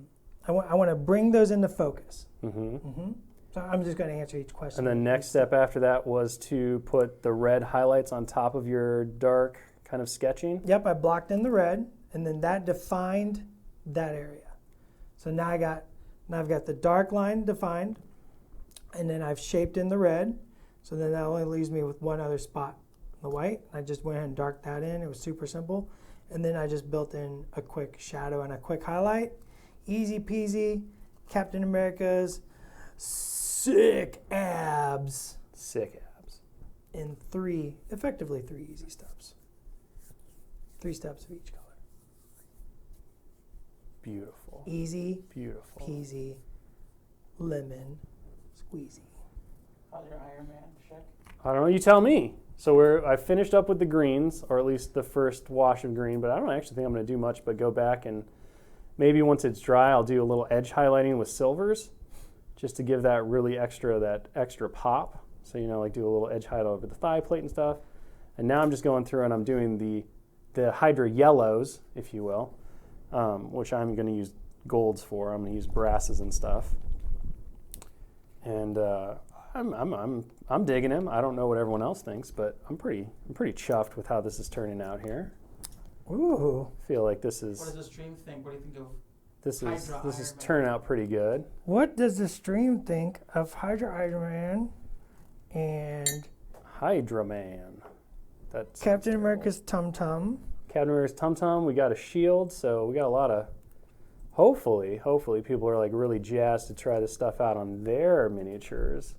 want to bring those into focus. Mm-hmm. So I'm just going to answer each question. And the next step after that was to put the red highlights on top of your dark kind of sketching. Yep, I blocked in the red, and then that defined that area. So now I've got the dark line defined, and then I've shaped in the red. So then that only leaves me with one other spot, the white. I just went ahead and darked that in. It was super simple. And then I just built in a quick shadow and a quick highlight. Easy peasy. Captain America's sick abs Sick abs. in effectively three easy steps. 3 steps of each color. Beautiful. Easy Beautiful. peasy, lemon squeezy. How's your Iron Man, Shick? I don't know. You tell me. So I finished up with the greens, or at least the first wash of green, but I don't actually think I'm going to do much but go back and maybe once it's dry, I'll do a little edge highlighting with silvers just to give that extra pop. So, like do a little edge highlight over the thigh plate and stuff. And now I'm just going through and I'm doing the Hydra yellows, if you will, which I'm going to use golds for. I'm going to use brasses and stuff. And I'm digging him. I don't know what everyone else thinks, but I'm pretty chuffed with how this is turning out here. Ooh. I feel like this What does is the stream think? What do you think of this is Hydra this is Iron Man? turning out pretty good. What does the stream think of Hydra-Iron Man and Hydra-Man. That's Captain America's Tum Tum? Captain America's Tum Tum. We got a shield, so we got a lot of. Hopefully, people are like really jazzed to try this stuff out on their miniatures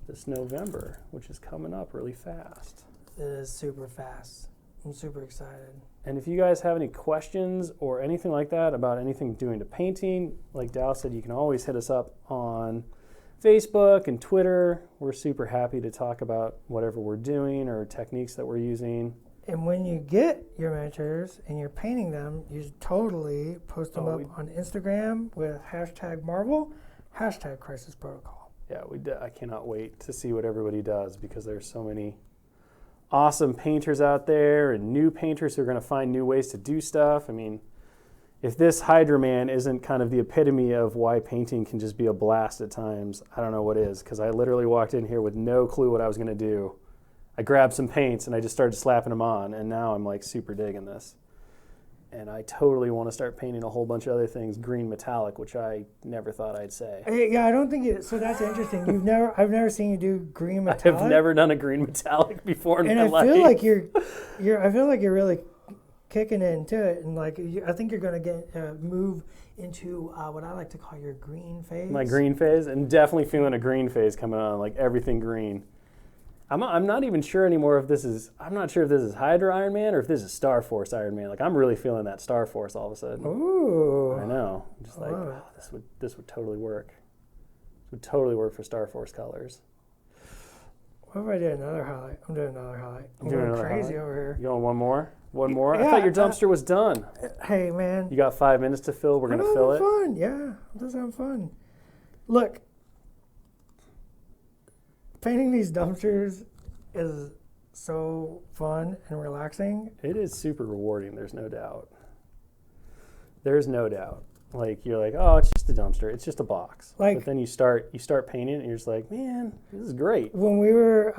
this November, which is coming up really fast. It is super fast. I'm super excited. And if you guys have any questions or anything like that about anything doing to painting, like Dal said, you can always hit us up on Facebook and Twitter. We're super happy to talk about whatever we're doing or techniques that we're using. And when you get your miniatures and you're painting them, you should totally post them up on Instagram with #Marvel, #Crisis Protocol. Yeah, I cannot wait to see what everybody does because there's so many awesome painters out there and new painters who are going to find new ways to do stuff. I mean, if this Hydra Man isn't kind of the epitome of why painting can just be a blast at times, I don't know what is, because I literally walked in here with no clue what I was going to do. I grabbed some paints and I just started slapping them on, and now I'm like super digging this. And I totally want to start painting a whole bunch of other things green metallic, which I never thought I'd say. Yeah, I don't think it. So that's interesting. I've never seen you do green metallic. I've never done a green metallic before in and my I life. feel like I feel like you're really kicking into it, and like I think you're gonna move into what I like to call your green phase. My green phase, and definitely feeling a green phase coming on, like everything green. I'm not even sure anymore if this is. I'm not sure if this is Hydra Iron Man or if this is Star Force Iron Man. Like I'm really feeling that Star Force all of a sudden. Ooh. I know. I'm just like, oh, this would totally work. This would totally work for Star Force colors. What if I did another highlight? I'm doing another highlight. I'm doing going another crazy highlight? over here. You going one more? One more? Yeah, I thought your dumpster was done. Hey man. You got 5 minutes to fill. We're gonna fill it. Fun. Yeah, this is fun. Look, painting these dumpsters is so fun and relaxing. It is super rewarding. There's no doubt. There's no doubt. Like you're like, oh, it's just a dumpster. It's just a box. Like, but then you start painting, and you're just like, man, this is great. When we were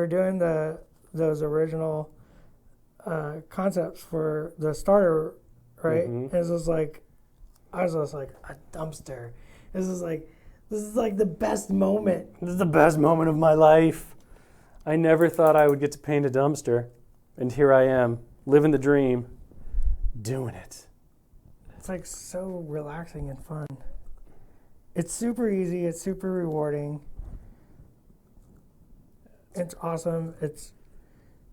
doing those original concepts for the starter, right? Mm-hmm. It was like, I was just like a dumpster. This is like the best moment. This is the best moment of my life. I never thought I would get to paint a dumpster, and here I am, living the dream, doing it. It's like so relaxing and fun. It's super easy. It's super rewarding. It's awesome.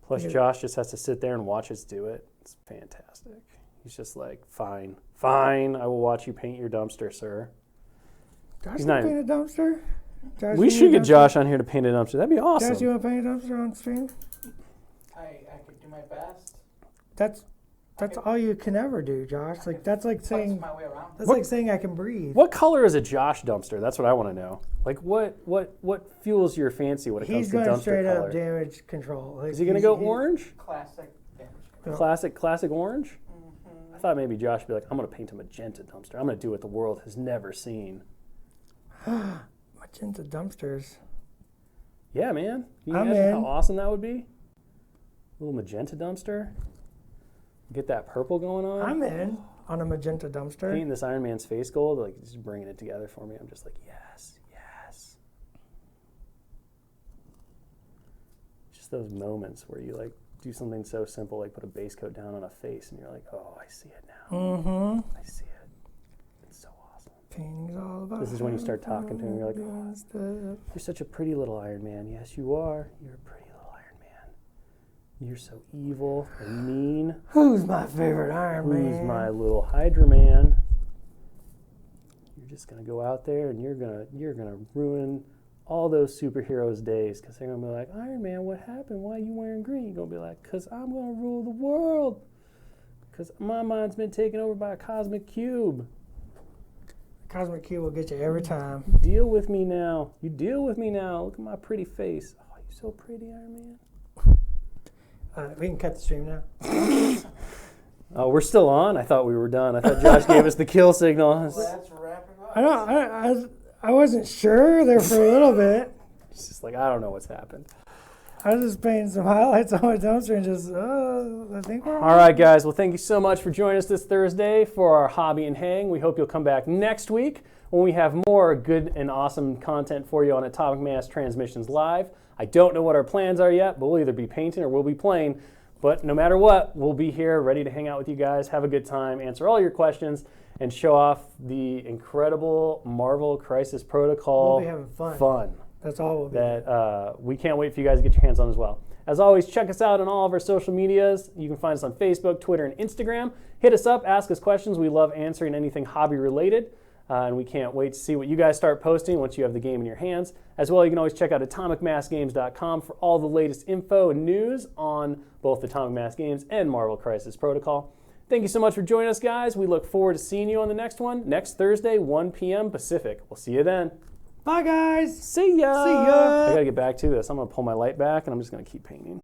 Plus, Josh just has to sit there and watch us do it. It's fantastic. He's just like, fine, I will watch you paint your dumpster, sir. Josh, want to paint a dumpster? Josh, We should get Josh on here to paint a dumpster. That'd be awesome. Josh, you want to paint a dumpster on stream? I could do my best. That's all you can ever do, Josh. Like that's like saying My way around. that's like saying I can breathe. What color is a Josh dumpster? That's what I want to know. Like what fuels your fancy when it comes He's to dumpster going straight color? up damage control. Like, Is he going to go orange? Classic damage. Classic orange? Mm-hmm. I thought maybe Josh would be like, I'm going to paint a magenta dumpster. I'm going to do what the world has never seen. Magenta dumpsters. Yeah, man. Can you I'm imagine how in. awesome that would be? Little magenta dumpster. Get that purple going on. I'm in on a magenta dumpster. Painting this Iron Man's face gold, like just bringing it together for me. I'm just like, yes. Just those moments where you like do something so simple, like put a base coat down on a face, and you're like, oh, I see it now. Mm-hmm. I see it. It's so awesome. Painting's all about. This is when you start talking to him. You're like, oh, stuff. you're such a pretty little Iron Man. Yes, you are. You're a pretty little Iron Man. You're so evil and mean. Who's my favorite Iron Man? Who's my little Hydra Man? You're just gonna go out there and you're gonna ruin all those superheroes' days because they're gonna be like, Iron Man, what happened? Why are you wearing green? You're gonna be like, because I'm gonna rule the world. Because my mind's been taken over by a cosmic cube. Cosmic Cube will get you every time. Deal with me now. You deal with me now. Look at my pretty face. Oh, you're so pretty, Iron Man. We can cut the stream now. Oh, we're still on? I thought we were done. I thought Josh gave us the kill signal. Let's wrap it up. I wasn't sure there for a little bit. It's just like, I don't know what's happened. I was just painting some highlights on my dumpster and just, I think we're All right, guys. Well, thank you so much for joining us this Thursday for our Hobby and Hang. We hope you'll come back next week when we have more good and awesome content for you on Atomic Mass Transmissions Live. I don't know what our plans are yet, but we'll either be painting or we'll be playing. But no matter what, we'll be here ready to hang out with you guys, have a good time, answer all your questions, and show off the incredible Marvel Crisis Protocol We'll be having fun. That's all we'll be. that we can't wait for you guys to get your hands on as well. As always, check us out on all of our social medias. You can find us on Facebook, Twitter, and Instagram. Hit us up, ask us questions. We love answering anything hobby related. And we can't wait to see what you guys start posting once you have the game in your hands. As well, you can always check out atomicmassgames.com for all the latest info and news on both Atomic Mass Games and Marvel Crisis Protocol. Thank you so much for joining us, guys. We look forward to seeing you on the next one, next Thursday, 1 p.m. Pacific. We'll see you then. Bye, guys. See ya. See ya. I got to get back to this. I'm going to pull my light back, and I'm just going to keep painting.